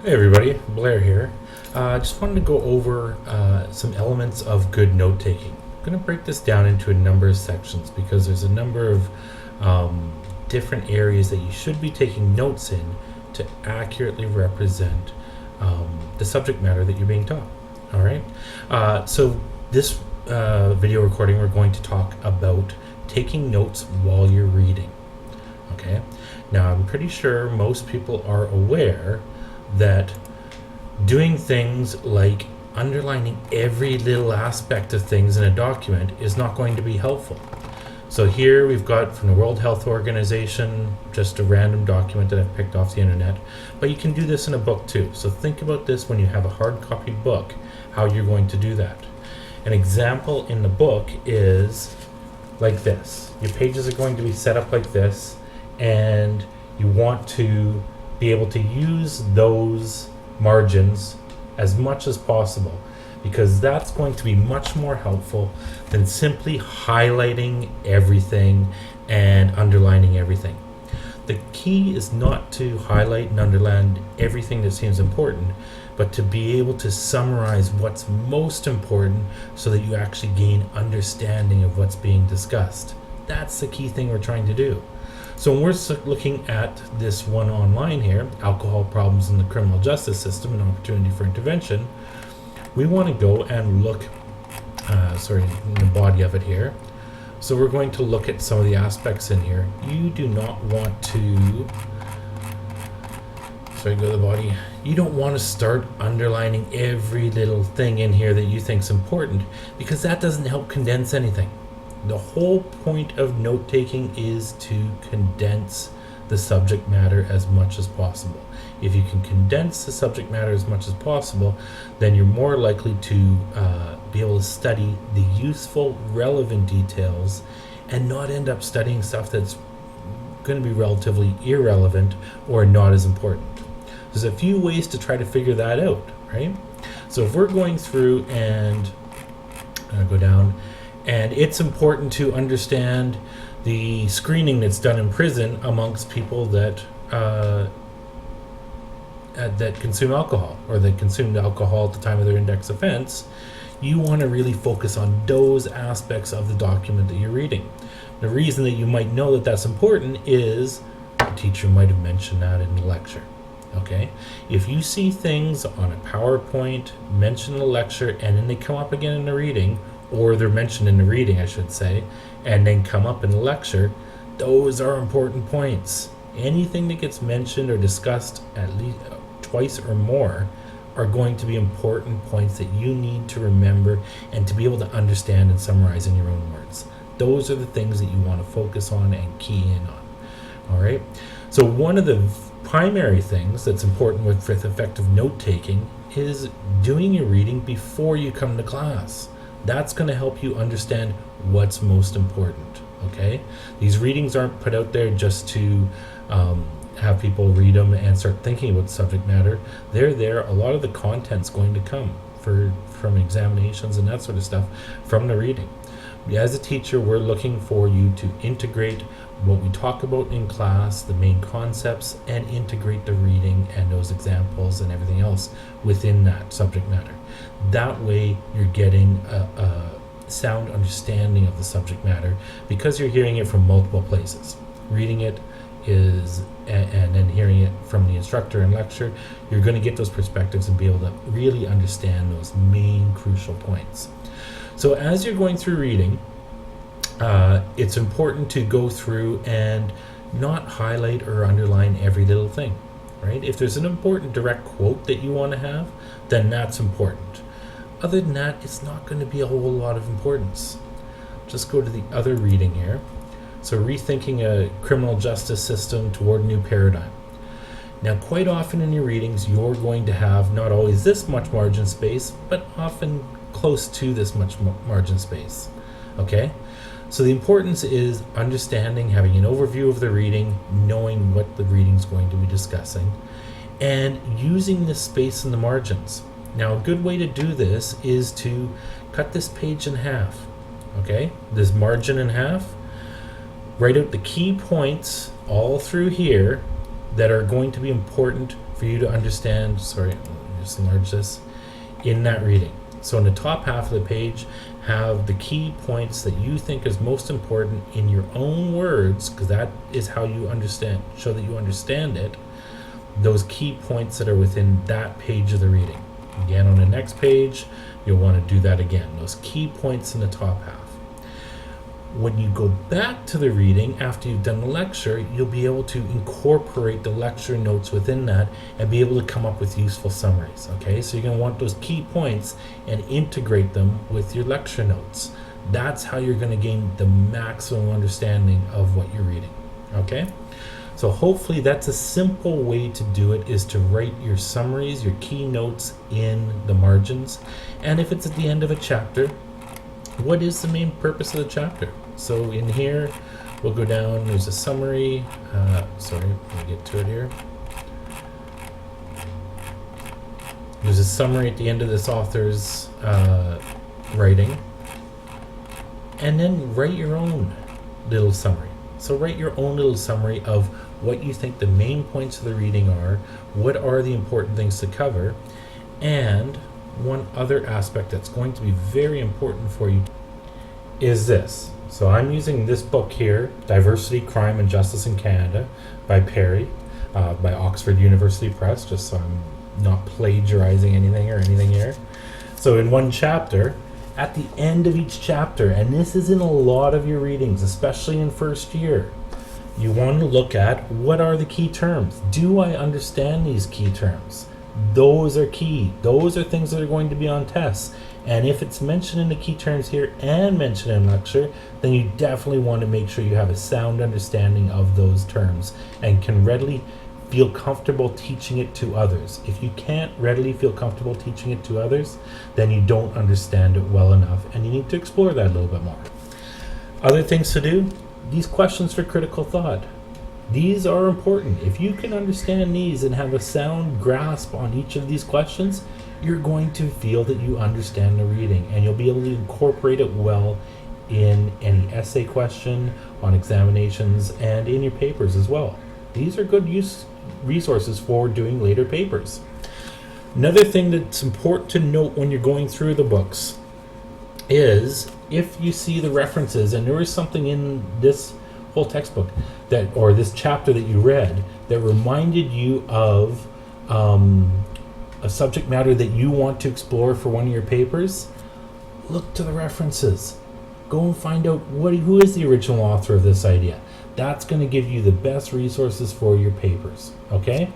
Hey everybody, Blair here. Just wanted to go over some elements of good note taking. I'm going to break this down into a number of sections because there's a number of different areas that you should be taking notes in to accurately represent the subject matter that you're being taught. All right. So this video recording, we're going to talk about taking notes while you're reading. Okay. Now, I'm pretty sure most people are aware that doing things like underlining every little aspect of things in a document is not going to be helpful. So here we've got from the World Health Organization, just a random document that I've picked off the internet, but you can do this in a book too. So think about this when you have a hard copy book, how you're going to do that. An example in the book is like this. Your pages are going to be set up like this, and you want to be able to use those margins as much as possible, because that's going to be much more helpful than simply highlighting everything and underlining everything. The key is not to highlight and underline everything that seems important, but to be able to summarize what's most important so that you actually gain understanding of what's being discussed. That's the key thing we're trying to do. So when we're looking at this one online here, alcohol problems in the criminal justice system and opportunity for intervention, we want to go and look, in the body of it here. So we're going to look at some of the aspects in here. You do not want to, go to the body. You don't want to start underlining every little thing in here that you think is important, because that doesn't help condense anything. The whole point of note-taking is to condense the subject matter as much as possible. If you can condense the subject matter as much as possible, then you're more likely to be able to study the useful, relevant details and not end up studying stuff that's going to be relatively irrelevant or not as important. There's a few ways to try to figure that out, right? So if we're going through and go down, and it's important to understand the screening that's done in prison amongst people that that consume alcohol, or that consumed alcohol at the time of their index offense. You want to really focus on those aspects of the document that you're reading. The reason that you might know that that's important is the teacher might have mentioned that in the lecture. Okay, if you see things on a PowerPoint mentioned in the lecture and then they come up again in the reading, or they're mentioned in the reading, I should say, and then come up in the lecture, those are important points. Anything that gets mentioned or discussed at least twice or more are going to be important points that you need to remember and to be able to understand and summarize in your own words. Those are the things that you want to focus on and key in on. All right. So one of the primary things that's important with effective note-taking is doing your reading before you come to class. That's going to help you understand what's most important, okay? These readings aren't put out there just to have people read them and start thinking about the subject matter. They're there. A lot of the content's going to come from examinations and that sort of stuff from the reading. As a teacher, we're looking for you to integrate what we talk about in class, the main concepts, and integrate the reading and those examples and everything else within that subject matter. That way you're getting a sound understanding of the subject matter because you're hearing it from multiple places. Reading it is, and then hearing it from the instructor in lecture, you're going to get those perspectives and be able to really understand those main crucial points. So as you're going through reading, it's important to go through and not highlight or underline every little thing, right? If there's an important direct quote that you want to have, then that's important. Other than that, it's not going to be a whole lot of importance. Just go to the other reading here. So rethinking a criminal justice system toward a new paradigm. Now, quite often in your readings, you're going to have not always this much margin space, but often close to this much margin space. Okay? So the importance is understanding, having an overview of the reading, knowing what the reading's going to be discussing, and using this space in the margins. Now, a good way to do this is to cut this page in half. Okay? This margin in half. Write out the key points all through here that are going to be important for you to understand. Sorry, let me just enlarge this in that reading. So in the top half of the page, have the key points that you think is most important in your own words, because that is how you understand, show that you understand it. Those key points that are within that page of the reading. Again, on the next page, you'll want to do that again. Those key points in the top half. When you go back to the reading after you've done the lecture, you'll be able to incorporate the lecture notes within that and be able to come up with useful summaries. Okay, so you're going to want those key points and integrate them with your lecture notes. That's how you're going to gain the maximum understanding of what you're reading. Okay, so hopefully that's a simple way to do it, is to write your summaries, your key notes in the margins. And if it's at the end of a chapter, what is the main purpose of the chapter? So in here, we'll go down, there's a summary. Sorry, let me get to it here. There's a summary at the end of this author's writing. And then write your own little summary. So write your own little summary of what you think the main points of the reading are, what are the important things to cover, and one other aspect that's going to be very important for you is this. So I'm using this book here, Diversity, Crime and Justice in Canada by Perry, by Oxford University Press, just so I'm not plagiarizing anything here. So in one chapter, at the end of each chapter, and this is in a lot of your readings, especially in first year, you want to look at what are the key terms. Do I understand these key terms? Those are key. Those are things that are going to be on tests. And if it's mentioned in the key terms here and mentioned in lecture, then you definitely want to make sure you have a sound understanding of those terms and can readily feel comfortable teaching it to others. If you can't readily feel comfortable teaching it to others, then you don't understand it well enough, and you need to explore that a little bit more. Other things to do, these questions for critical thought. These are important. If you can understand these and have a sound grasp on each of these questions, you're going to feel that you understand the reading, and you'll be able to incorporate it well in any essay question, on examinations, and in your papers as well. These are good resources for doing later papers. Another thing that's important to note when you're going through the books is if you see the references, and there is something in this whole textbook that, or this chapter that you read, that reminded you of a subject matter that you want to explore for one of your papers, look to the references. Go and find out who is the original author of this idea. That's going to give you the best resources for your papers. Okay?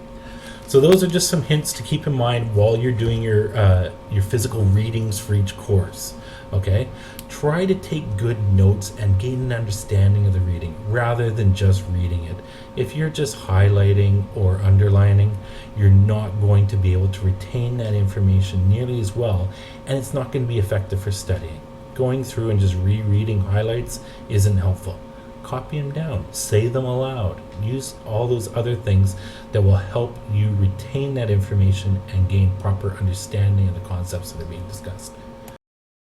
So those are just some hints to keep in mind while you're doing your physical readings for each course. Okay? Try to take good notes and gain an understanding of the reading rather than just reading it. If you're just highlighting or underlining, you're not going to be able to retain that information nearly as well, and it's not going to be effective for studying. Going through and just rereading highlights isn't helpful. Copy them down, say them aloud, use all those other things that will help you retain that information and gain proper understanding of the concepts that are being discussed.